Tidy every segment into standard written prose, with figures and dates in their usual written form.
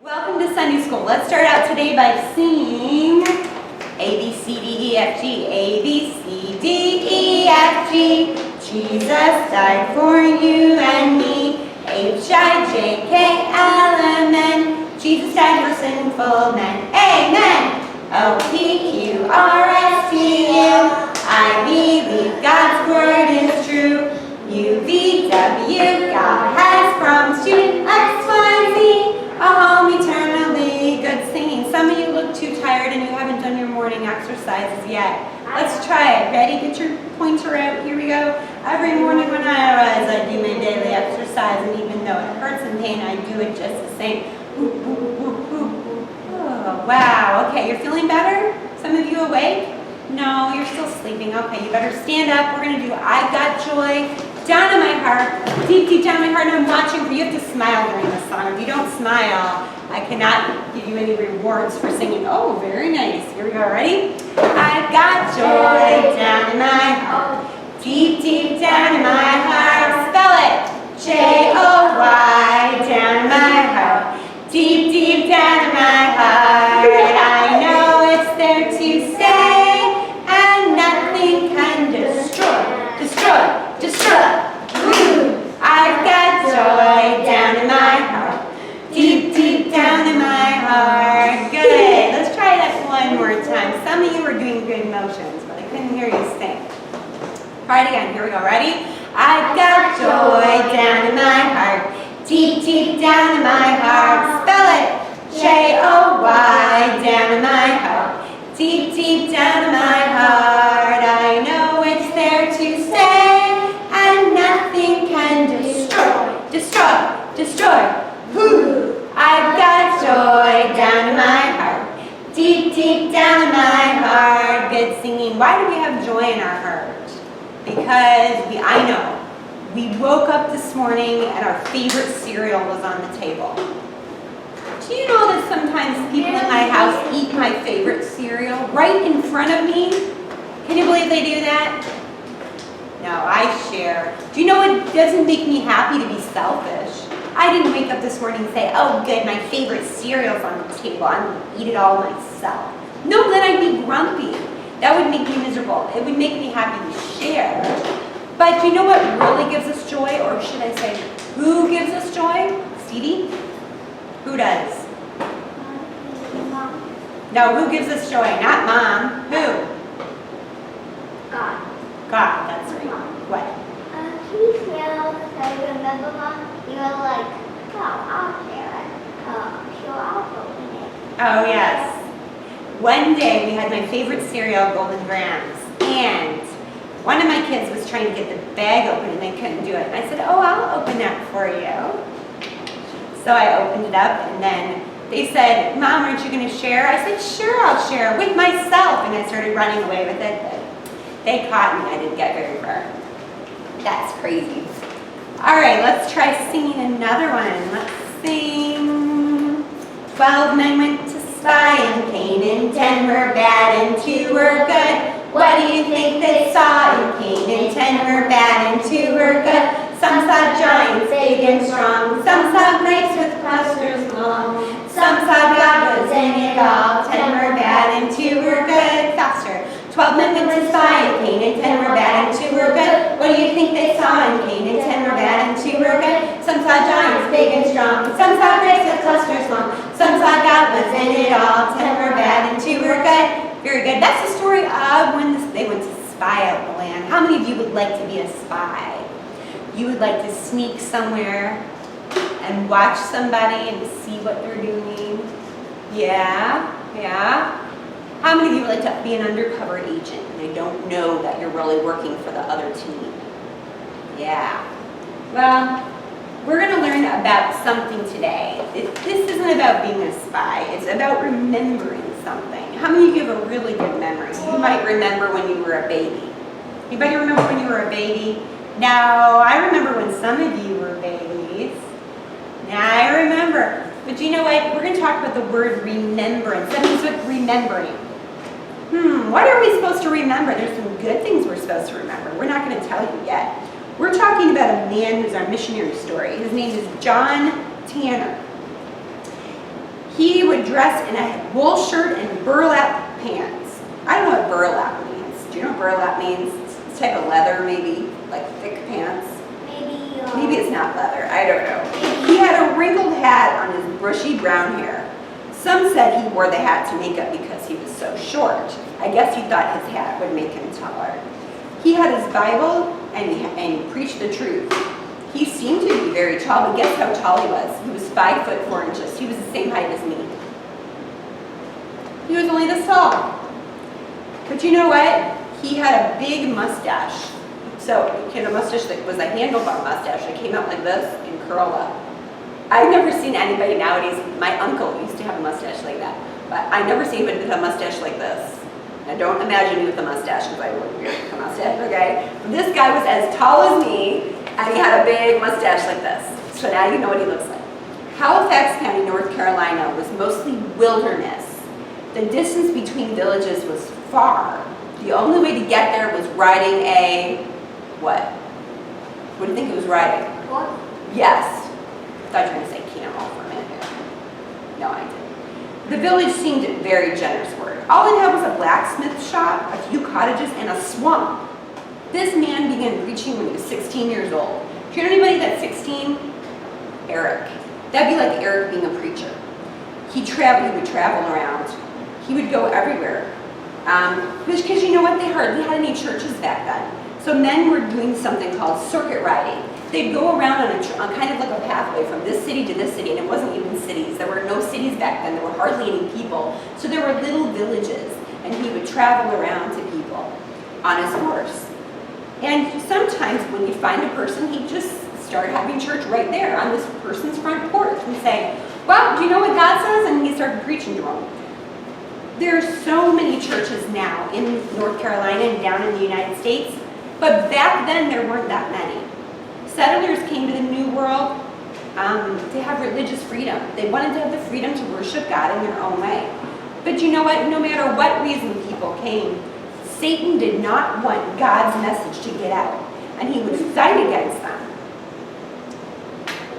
Welcome to Sunday School. Let's start out today by singing A, B, C, D, E, F, G. A, B, C, D, E, F, G. Jesus died for you and me. H, I, J, K, L, M, N. Jesus died for sinful men. Amen. O, P, Q, R, S, T, U. I believe God's word is true. U, V, W, God has promised you. X, Y, Z. A home eternally, good singing. Some of you look too tired and you haven't done your morning exercises yet. Let's try it. Ready? Get your pointer out. Here we go. Every morning when I arise, I do my daily exercise, and even though it hurts and pain, I do it just the same. Ooh, ooh, ooh, ooh. Oh, wow. Okay, you're feeling better? Some of you awake? No, you're still sleeping. Okay, you better stand up. We're going to do I've Got Joy down in my heart, deep, deep down in my heart, and I'm watching for you. You have to smile during this song. If you don't smile, I cannot give you any rewards for singing. Oh, very nice. Here we go. Ready? I've got joy down in my heart, deep, deep down in my heart. Spell it. J-O-Y, down in my heart, deep, deep down in my heart. I know it's there to stay, and nothing can destroy. I've got joy down in my heart, deep, deep down in my heart. Good. Let's try that one more time. Some of you are doing good motions, but I couldn't hear you sing. Try it again. Here we go. Ready? I've got joy down in my heart, deep, deep down in my heart. Spell it. J-O-Y, down in my heart, deep, deep down in my heart. I know it's there to stay, and nothing can destroy. Woo! I've got joy down in my heart, deep, deep down in my heart. Good singing. Why do we have joy in our heart? Because I know, we woke up this morning and our favorite cereal was on the table. Do you know that sometimes people in my house eat my favorite cereal right in front of me? Can you believe they do that? No, I share. Do you know what doesn't make me happy to be selfish? I didn't wake up this morning and say, oh good, my favorite cereal's on the table, I'm going to eat it all myself. No, then I'd be grumpy. That would make me miserable. It would make me happy to share. But you know what really gives us joy? Or should I say, who gives us joy? Stevie? Who does? Mom. No, who gives us joy? Not Mom. Who? God. God, that's right. What? He feels, I remember, Mom, you were like, oh, I'll share it. She'll also eat it. Oh, yes. One day we had my favorite cereal, Golden Grams, and one of my kids was trying to get the bag open and they couldn't do it. And I said, oh, I'll open that for you. So I opened it up, and then they said, Mom, aren't you going to share? I said, sure, I'll share with myself. And I started running away with it, but they caught me. I didn't get very far. That's crazy. All right, let's try singing another one. Let's sing. 12 men went to spy in Canaan, 10 were bad and 2 were good. What do you think they saw in Canaan? 10 were bad and 2 were good. Some saw giants big and strong, some saw grapes with clusters long, some saw God was in it all. 10 were bad and 2 were good. Faster. 12 men went to spy in Canaan, 10 were bad and 2 were good. What do you think they saw in Canaan? 10 were bad and 2 were good. Some saw giants big and strong, some saw grapes with clusters long, some saw God was in it all. 10 were bad and 2 were good. Very good. That's the story of when they went to spy out the land. How many of you would like to be a spy? You would like to sneak somewhere and watch somebody and see what they're doing? Yeah? How many of you would like to be an undercover agent and they don't know that you're really working for the other team? Yeah. Well, we're going to learn about something today. This isn't about being a spy. It's about remembering something. How many of you have a really good memory? You might remember when you were a baby. Anybody remember when you were a baby? Now, I remember when some of you were babies. Now, I remember. But you know what? We're going to talk about the word remembrance. That means what remembering. What are we supposed to remember? There's some good things we're supposed to remember. We're not going to tell you yet. We're talking about a man who's our missionary story. His name is John Tanner. He would dress in a wool shirt and burlap pants. I don't know what burlap means. Do you know what burlap means? It's a type of leather, maybe, like thick pants. Maybe it's not leather. I don't know. He had a wrinkled hat on his bushy brown hair. Some said he wore the hat to make up because he was so short. I guess he thought his hat would make him taller. He had his Bible and he preached the truth. He seemed to be very tall, but guess how tall he was? He was 5 foot 4 inches. He was the same height as me. He was only this tall. But you know what? He had a big mustache. So he had a mustache that was a handlebar mustache that came out like this and curl up. I've never seen anybody nowadays. My uncle used to have a mustache like that, but I've never seen anybody with a mustache like this. Now don't imagine me with a mustache because I wouldn't wear a mustache, okay? But this guy was as tall as me and he had a big mustache like this. So now you know what he looks like. Halifax County, North Carolina was mostly wilderness. The distance between villages was far. The only way to get there was riding a, what? What do you think it was riding? Horse? Yes. I thought you were going to say camel for a minute. No, I didn't. The village seemed a very generous word. All it had was a blacksmith shop, a few cottages, and a swamp. This man began preaching when he was 16 years old. Do you know anybody that's 16? Eric. That'd be like Eric being a preacher. He would travel around. He would go everywhere. Because you know what? They hardly had any churches back then. So men were doing something called circuit riding. They'd go around on kind of like a pathway from this city to this city, and it wasn't even cities. There were no cities back then. There were hardly any people. So there were little villages, and he would travel around to people on his horse. And sometimes when you find a person, he'd just start having church right there on this person's front porch and say, well, do you know what God says? And he started preaching to them. There's so many churches now in North Carolina and down in the United States, but back then there weren't that many. Settlers came to the New World to have religious freedom. They wanted to have the freedom to worship God in their own way. But you know what? No matter what reason people came, Satan did not want God's message to get out, and he would fight against them.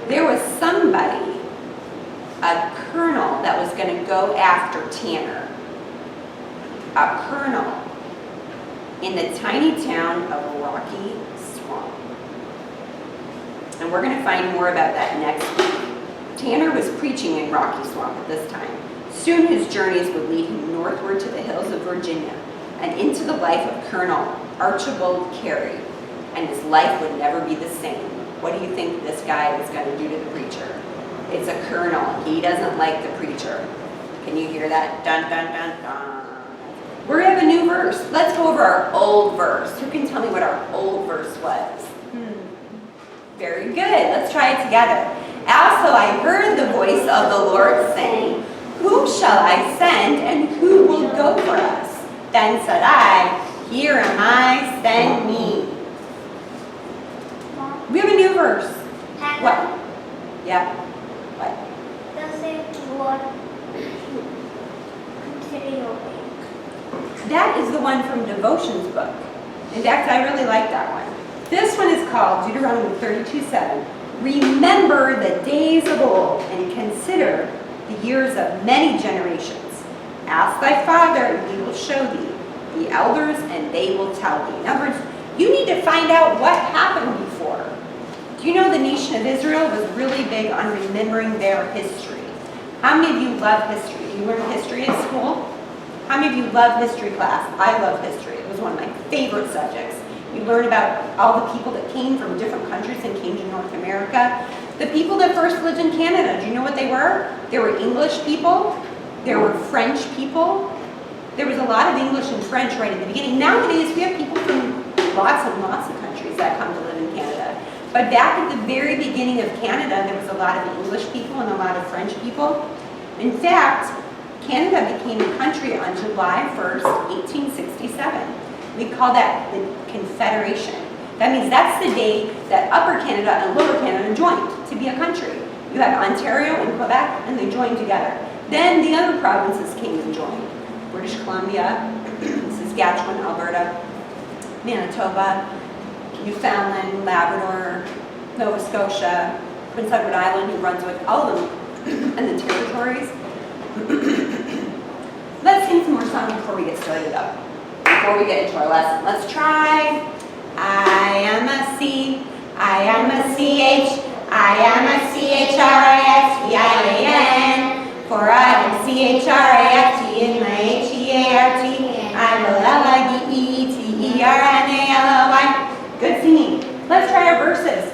There was somebody, a colonel, that was going to go after Tanner. A colonel in the tiny town of Rocky Swamp. And we're going to find more about that next week. Tanner was preaching in Rocky Swamp at this time. Soon his journeys would lead him northward to the hills of Virginia and into the life of Colonel Archibald Carey. And his life would never be the same. What do you think this guy is going to do to the preacher? It's a colonel. He doesn't like the preacher. Can you hear that? Dun, dun, dun, dun. We're going to have a new verse. Let's go over our old verse. Who can tell me what our old verse was? Very good. Let's try it together. Also, I heard the voice of the Lord saying, whom shall I send and who will go for us? Then said I, here am I, send me. We have a new verse. What? Yeah. What? Does it Lord consider your way? That is the one from Devotions book. In fact, I really like that one. This one is called Deuteronomy 32:7. Remember the days of old and consider the years of many generations. Ask thy father and he will show thee, the elders and they will tell thee. In other words, you need to find out what happened before. Do you know the nation of Israel was really big on remembering their history? How many of you love history? Do you learn history at school? How many of you love history class? I love history. It was one of my favorite subjects. You learn about all the people that came from different countries and came to North America. The people that first lived in Canada, do you know what they were? There were English people. There were French people. There was a lot of English and French right at the beginning. Nowadays, we have people from lots and lots of countries that come to live in Canada. But back at the very beginning of Canada, there was a lot of English people and a lot of French people. In fact, Canada became a country on July 1st, 1867. We call that the Confederation. That means that's the day that Upper Canada and Lower Canada joined to be a country. You had Ontario and Quebec, and they joined together. Then the other provinces came and joined. British Columbia, Saskatchewan, Alberta, Manitoba, Newfoundland, Labrador, Nova Scotia, Prince Edward Island, New Brunswick, all of them, and the territories. Let's sing some more songs before we get started up. Before we get into our lesson. Let's try. I am a C, I am a CH, I am a CHRISTIAN. For I am CHRIST in my HEART. I'm a LIGETERNALY. Good singing. Let's try our verses.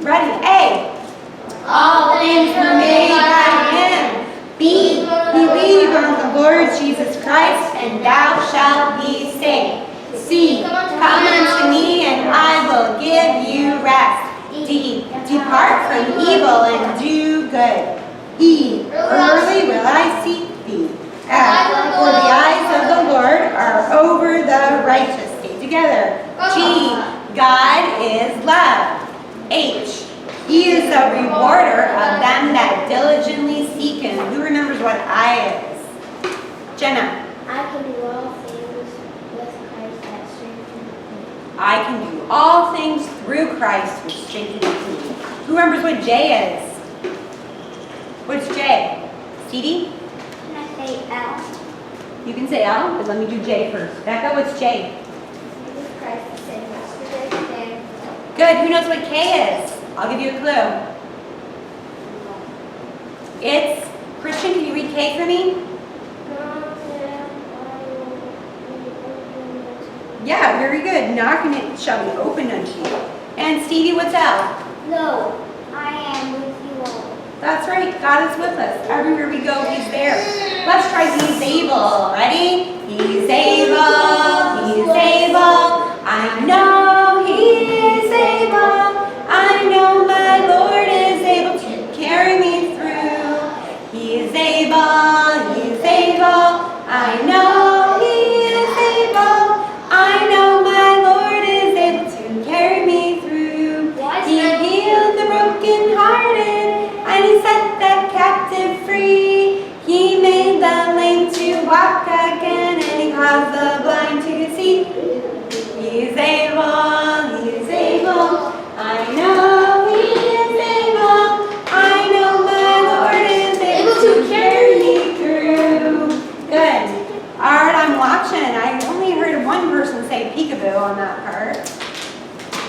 Ready? A. All things were made by him. B. Believe on the Lord Jesus Christ, and thou shalt be saved. C. Come unto me, and I will give you rest. D. Depart from evil and do good. E. Early will I seek thee. F. For the eyes of the Lord are over the righteous. Stay together. G. God is love. H. He is a rewarder of them that diligently seek him. Who remembers what I is? Jenna. I can do all things with Christ that strengthens me. I can do all things through Christ which strengthens me. Who remembers what J is? What's J? Stevie? Can I say L? You can say L, but let me do J first. Becca, what's J? Jesus Christ the same yesterday, today, and forever. Good. Who knows what K is? I'll give you a clue. It's, Christian, can you read K for me? Yeah, very good. Knock and it shall be opened unto you. And Stevie, what's L? Lo, I am with you all. That's right. God is with us. Everywhere we go, he's there. Let's try he's able. Ready? He's able. He's able. I know he's able. I know my Lord is able to carry me through. He is able. He is able. I know he is able. I know my Lord is able to carry me through. He healed the brokenhearted, and he set the captive free. He made the lame to walk again, and he caused the blind to see. He is able, he is able. I know he is able. I know my Lord is able to carry me through. Good. All right, I'm watching. I only heard one person say peekaboo on that part.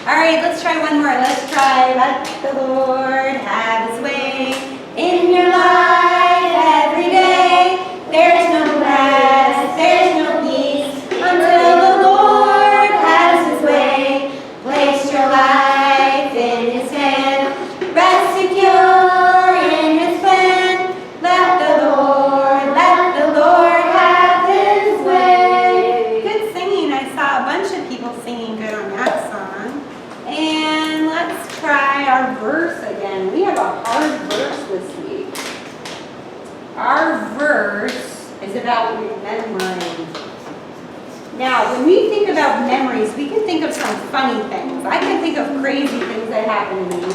All right, let's try one more. Let's try let the Lord have his way in your life every day. There's no rest, there's no peace until the Lord has his way. Place your life in his hand. Rest secure in his plan. Let the Lord have his way. Good singing. I saw a bunch of people singing good on that song. And let's try our verse again. We have a hard verse this week. Our verse is about remembering. Now, when we think about memories, we can think of some funny things. I can think of crazy things that happen to me.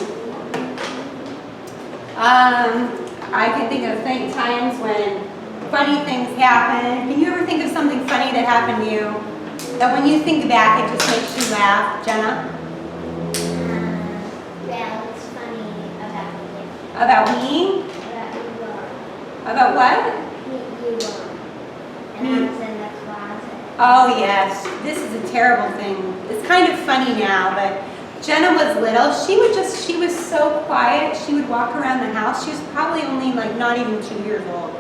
I can think of times when funny things happen. Can you ever think of something funny that happened to you? That when you think back, it just makes you laugh? Jenna? Well, it's funny about you. About me? About you were. About what? You were. And I was in the closet. Oh yes, this is a terrible thing. It's kind of funny now, but Jenna was little. She was so quiet. She would walk around the house. She was probably only like not even 2 years old.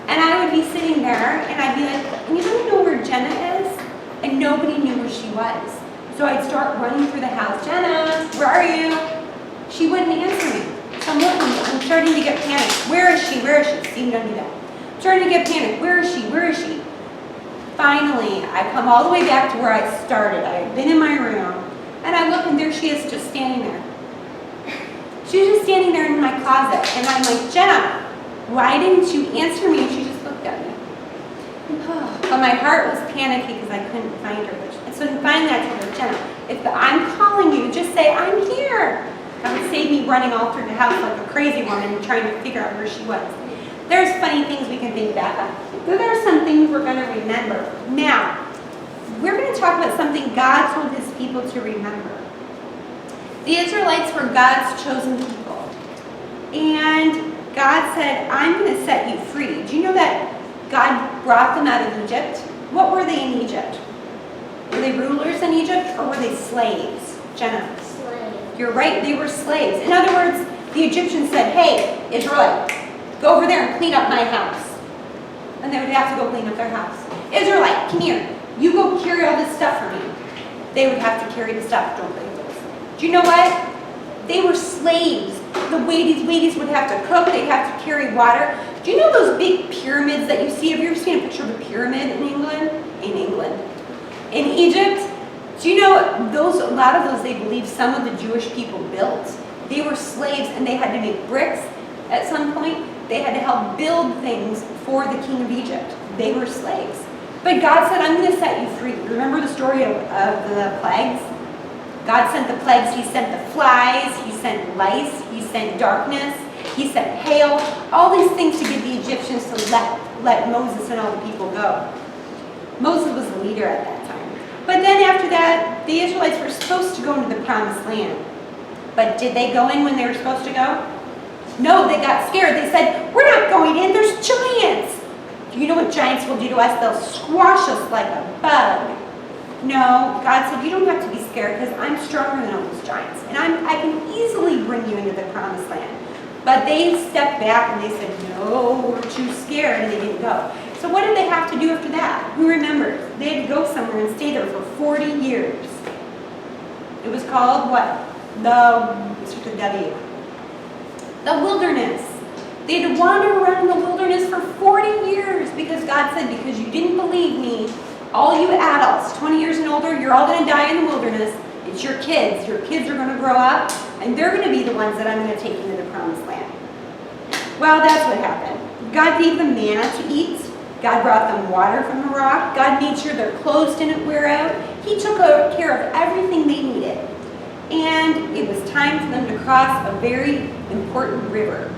And I would be sitting there and I'd be like, you don't know where Jenna is? And nobody knew where she was. So I'd start running through the house. Jenna, where are you? She wouldn't answer me. So I'm looking, I'm starting to get panicked. Where is she? Where is she? See, don't do that. I'm starting to get panicked. Where is she? Where is she? Finally, I come all the way back to where I started. I had been in my room, and I look, and there she is, just standing there. She was just standing there in my closet, and I'm like, Jenna, why didn't you answer me? And she just looked at me. But my heart was panicky because I couldn't find her. And so finally I told her, Jenna, if I'm calling you, just say, I'm here. That would save me running all through the house like a crazy woman and trying to figure out where she was. There's funny things we can think back on. But there are some things we're going to remember. Now, we're going to talk about something God told his people to remember. The Israelites were God's chosen people. And God said, I'm going to set you free. Do you know that God brought them out of Egypt? What were they in Egypt? Were they rulers in Egypt or were they slaves? Jenna? Slave. You're right, they were slaves. In other words, the Egyptians said, hey, Israelite, go over there and clean up my house. And they would have to go clean up their house. Israelite, come here. You go carry all this stuff for me. They would have to carry the stuff, don't they? Do you know what? They were slaves. The ladies would have to cook. They'd have to carry water. Do you know those big pyramids that you see? Have you ever seen a picture of a pyramid in England? In Egypt? Do you know a lot of those they believe some of the Jewish people built? They were slaves and they had to make bricks at some point. They had to help build things for the king of Egypt. They were slaves. But God said, I'm going to set you free. Remember the story of the plagues? God sent the plagues. He sent the flies. He sent lice. He sent darkness. He sent hail. All these things to get the Egyptians to let Moses and all the people go. Moses was the leader at that time. But then after that, the Israelites were supposed to go into the promised land. But did they go in when they were supposed to go? No, they got scared. They said, we're not going in. There's giants. Do you know what giants will do to us? They'll squash us like a bug. No, God said, you don't have to be scared because I'm stronger than all those giants. And I can easily bring you into the promised land. But they stepped back and they said, no, we're too scared, and they didn't go. So what did they have to do after that? Who remembers? They had to go somewhere and stay there for 40 years. It was called what? The wilderness. They had to wander around in the wilderness for 40 years because God said, because you didn't believe me, all you adults, 20 years and older, you're all going to die in the wilderness. It's your kids. Your kids are going to grow up, and they're going to be the ones that I'm going to take into the promised land. Well, that's what happened. God gave them manna to eat. God brought them water from the rock. God made sure their clothes didn't wear out. He took care of everything they needed. And it was time for them to cross a very important river.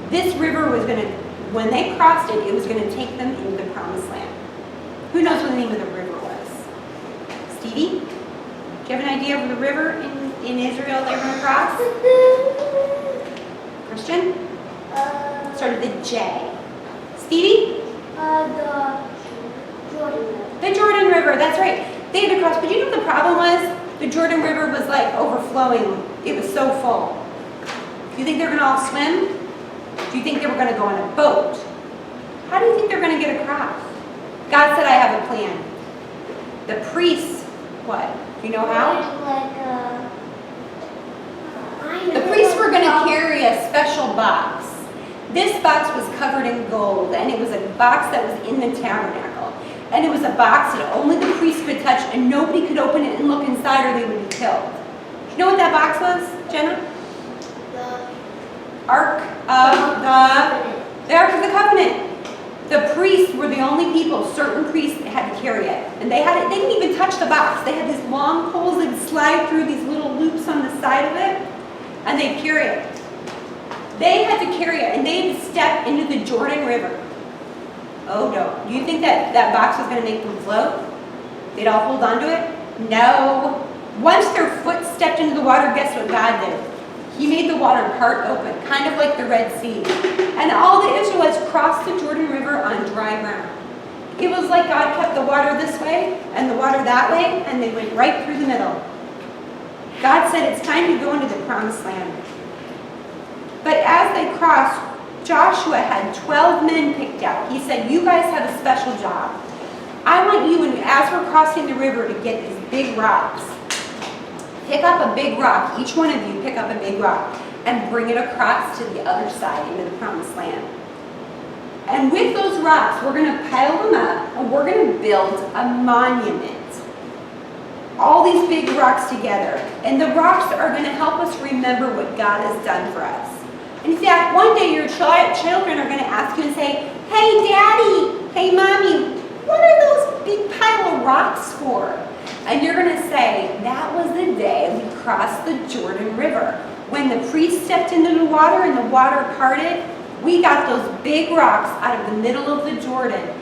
This river was going to, when they crossed it, it was going to take them into the promised land. Who knows what the name of the river was? Stevie? Do you have an idea of the river in Israel they were going to cross? Christian? Started with a J. Stevie? The Jordan River. The Jordan River, that's right. They had to cross, but you know what the problem was? The Jordan River was like overflowing. It was so full. Do you think they're going to all swim? Do you think they were going to go on a boat? How do you think they're going to get across? God said, I have a plan. The priests, what? Do you know how? The priests were going to carry a special box. This box was covered in gold, and it was a box that was in the tabernacle. And it was a box that only the priest could touch, and nobody could open it and look inside or they would be killed. Do you know what that box was, Jenna? The Ark of the Covenant. The priests were the only people, certain priests had to carry it. And they didn't even touch the box. They had these long poles that would slide through these little loops on the side of it, and they'd carry it. They had to carry it, and they had to step into the Jordan River. Oh no. Do you think that box was going to make them float? They'd all hold on to it? No. Once their foot stepped into the water, guess what God did? He made the water part open, kind of like the Red Sea. And all the Israelites crossed the Jordan River on dry ground. It was like God kept the water this way and the water that way, and they went right through the middle. God said it's time to go into the promised land. But as they crossed, Joshua had 12 men picked out. He said, you guys have a special job. I want you, as we're crossing the river, to get these big rocks. Pick up a big rock. Each one of you pick up a big rock and bring it across to the other side into the promised land. And with those rocks, we're going to pile them up and we're going to build a monument. All these big rocks together. And the rocks are going to help us remember what God has done for us. In fact, one day your children are going to ask you and say, hey, Daddy, hey, Mommy, what are those big pile of rocks for? And you're going to say, that was the day we crossed the Jordan River. When the priest stepped into the water and the water parted, we got those big rocks out of the middle of the Jordan.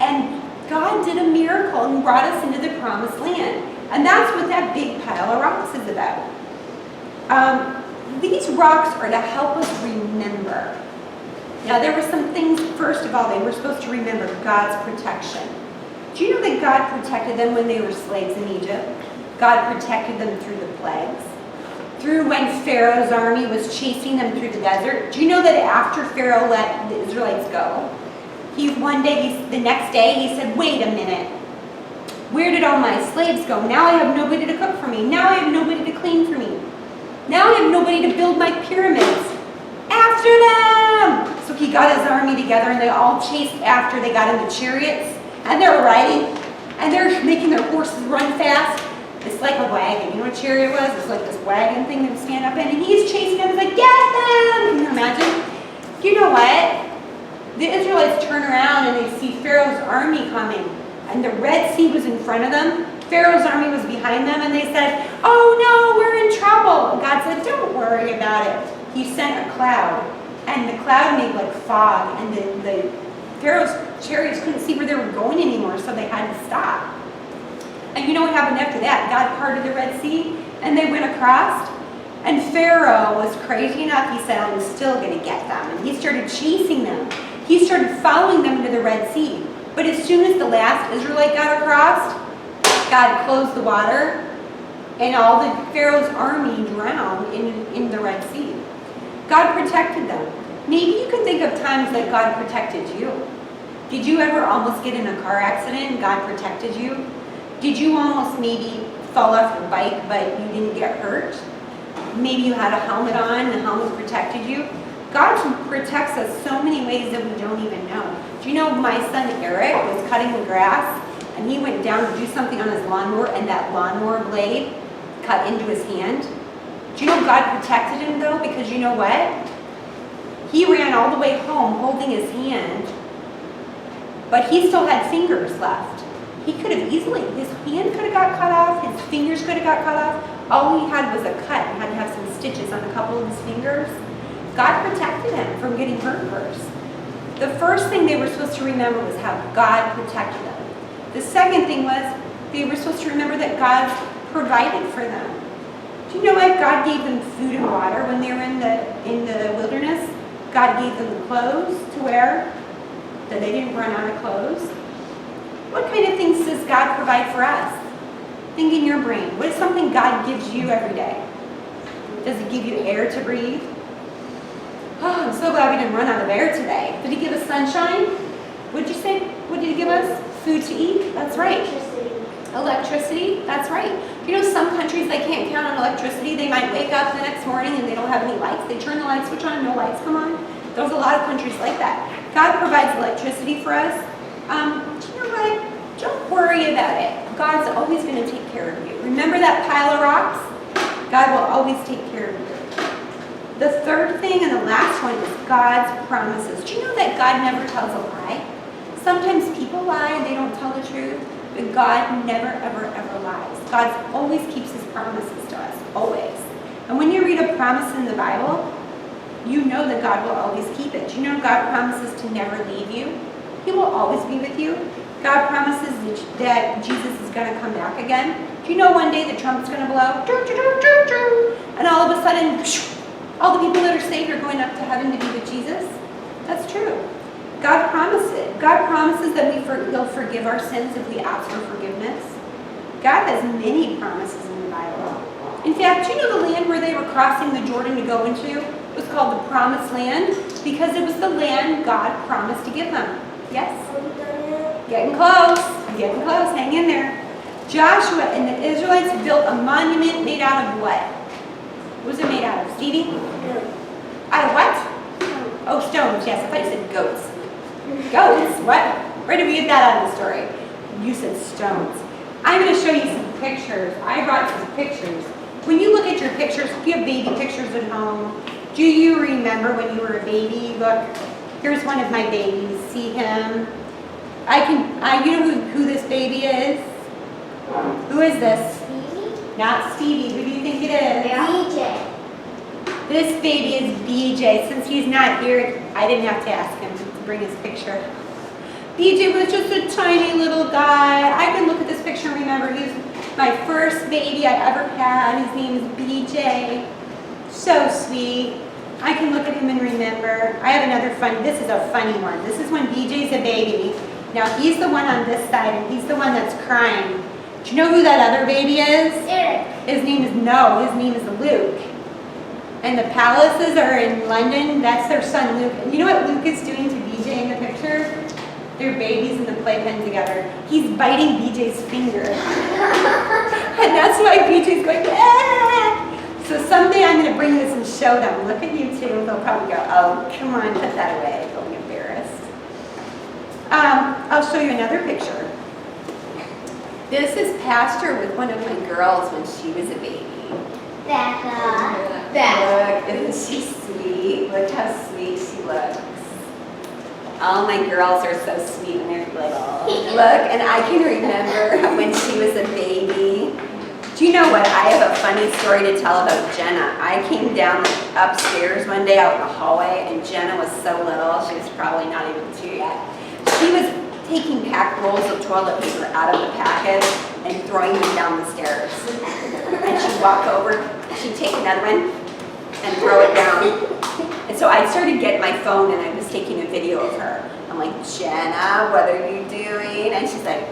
And God did a miracle and brought us into the promised land. And that's what that big pile of rocks is about. These rocks are to help us remember. Now there were some things, first of all, they were supposed to remember God's protection. Do you know that God protected them when they were slaves in Egypt? God protected them through the plagues. Through when Pharaoh's army was chasing them through the desert. Do you know that after Pharaoh let the Israelites go, the next day, he said, wait a minute. Where did all my slaves go? Now I have nobody to cook for me. Now I have nobody to clean for me. Now I have nobody to build my pyramids. After them! So he got his army together and they all chased after. They got in the chariots and they're riding and they're making their horses run fast. It's like a wagon. You know what a chariot was? It's like this wagon thing that would stand up in, and he's chasing them. He's like, get them! Can you imagine? You know what? The Israelites turn around and they see Pharaoh's army coming, and the Red Sea was in front of them. Pharaoh's army was behind them, and they said, oh no, we're in trouble. And God said, don't worry about it. He sent a cloud, and the cloud made like fog, and the Pharaoh's chariots couldn't see where they were going anymore, so they had to stop. And you know what happened after that? God parted the Red Sea, and they went across. And Pharaoh was crazy enough, he said, I'm still going to get them. And he started chasing them. He started following them to the Red Sea. But as soon as the last Israelite got across, God closed the water, and all the Pharaoh's army drowned in the Red Sea. God protected them. Maybe you can think of times that God protected you. Did you ever almost get in a car accident and God protected you? Did you almost maybe fall off your bike but you didn't get hurt? Maybe you had a helmet on and the helmet protected you. God protects us so many ways that we don't even know. Do you know my son Eric was cutting the grass and he went down to do something on his lawnmower and that lawnmower blade cut into his hand? Do you know God protected him though? Because you know what? He ran all the way home holding his hand, but he still had fingers left. He could have easily, his hand could have got cut off, his fingers could have got cut off. All he had was a cut. He had to have some stitches on a couple of his fingers. God protected him from getting hurt first. The first thing they were supposed to remember was how God protected them. The second thing was they were supposed to remember that God provided for them. Do you know what? God gave them food and water when they were in the wilderness. God gave them clothes to wear, that they didn't run out of clothes. What kind of things does God provide for us? Think in your brain. What is something God gives you every day? Does He give you air to breathe? Oh, I'm so glad we didn't run out of air today. Did He give us sunshine? What did you say? What did He give us? Food to eat? That's right. Electricity? That's right. You know, some countries, they can't count on electricity. They might wake up the next morning and they don't have any lights. They turn the light switch on, no lights come on. There's a lot of countries like that. God provides electricity for us. Do you know what? Don't worry about it. God's always going to take care of you. Remember that pile of rocks? God will always take care of you. The third thing and the last one is God's promises. Do you know that God never tells a lie? Sometimes people lie and they don't tell the truth, but God never, ever, ever lies. God always keeps His promises to us, always. And when you read a promise in the Bible, you know that God will always keep it. Do you know God promises to never leave you? He will always be with you. God promises that Jesus is going to come back again. Do you know one day the trumpet's going to blow? And all of a sudden, all the people that are saved are going up to heaven to be with Jesus? That's true. God promised it. God promises that He'll forgive our sins if we ask for forgiveness. God has many promises in the Bible. In fact, do you know the land where they were crossing the Jordan to go into? It was called the Promised Land because it was the land God promised to give them. Yes? Getting close. Getting close. Hang in there. Joshua and the Israelites built a monument made out of what? What was it made out of, Stevie? Out of what? Oh, stones. Yes, I thought you said goats. Goats? What? Where did we get that out of the story? You said stones. I'm going to show you some pictures. I brought some pictures. When you look at your pictures, do you have baby pictures at home? Do you remember when you were a baby? Look, here's one of my babies. See him? You know who this baby is? Who is this? Stevie? Not Stevie. Who do you think it is? BJ. This baby is BJ. Since he's not here, I didn't have to ask him to bring his picture. BJ was just a tiny little guy. I can look at this picture and remember he's my first baby I ever had. His name is BJ. So sweet. I can look at him and remember. I have another funny, this is a funny one. This is when BJ's a baby. Now he's the one on this side and he's the one that's crying. Do you know who that other baby is? Eric. His name is Luke. And the Palaces are in London. That's their son Luke. And you know what Luke is doing to BJ in the picture? They're babies in the playpen together. He's biting BJ's finger. And that's why BJ's going, ah! So someday I'm going to bring this and show them. Look at YouTube. They'll probably go, oh, come on, put that away. They'll be embarrassed. I'll show you another picture. This is Pastor with one of my girls when she was a baby. Look, isn't she sweet? Look how sweet she looks. All my girls are so sweet when they're little. Look, and I can remember when she was a baby. Do you know what? I have a funny story to tell about Jenna. I came down upstairs one day out in the hallway, and Jenna was so little. She was probably not even 2 yet. She was taking packed rolls of toilet paper out of the package and throwing them down the stairs. And she'd walk over, she'd take another one and throw it down. And so I started getting my phone and I was taking a video of her. I'm like, Jenna, what are you doing? And she's like,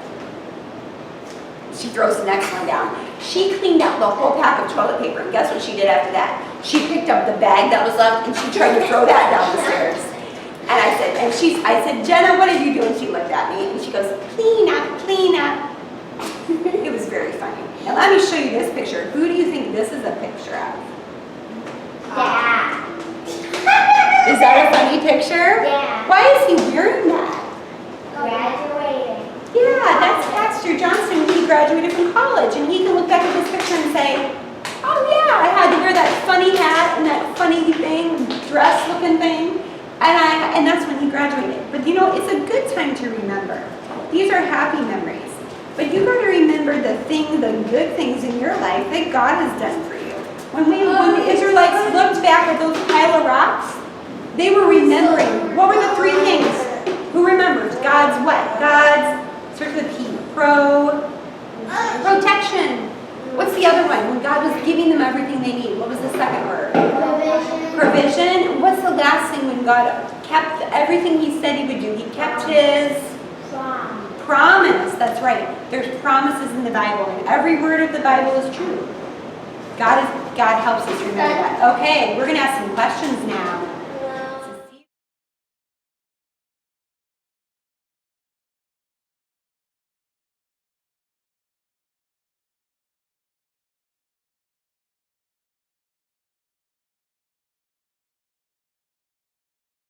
she throws the next one down. She cleaned out the whole pack of toilet paper, and guess what she did after that? She picked up the bag that was left and she tried to throw that down the stairs. And I said, Jenna, what did you do? And she looked at me and she goes, clean up, clean up. It was very funny. Now let me show you this picture. Who do you think this is a picture of? Yeah. Is that a funny picture? Yeah. Why is he wearing that? Graduating. Yeah, that's Pastor Johnston when he graduated from college. And he can look back at this picture and say, oh yeah, I had to wear that funny hat and that funny thing, dress looking thing. And that's when he graduated. But you know, it's a good time to remember. These are happy memories. But you got to remember the good things in your life that God has done for you. When the Israelites looked back at those pile of rocks, they were remembering. What were the three things? Who remembers? God's what? God's, start with a P. Protection. What's the other one? When God was giving them everything they need. What was the second word? Provision. What's the last thing when God kept everything he said he would do? He kept his promise. That's right. There's promises in the Bible, and every word of the Bible is true. God helps us remember that. Okay, we're going to ask some questions now.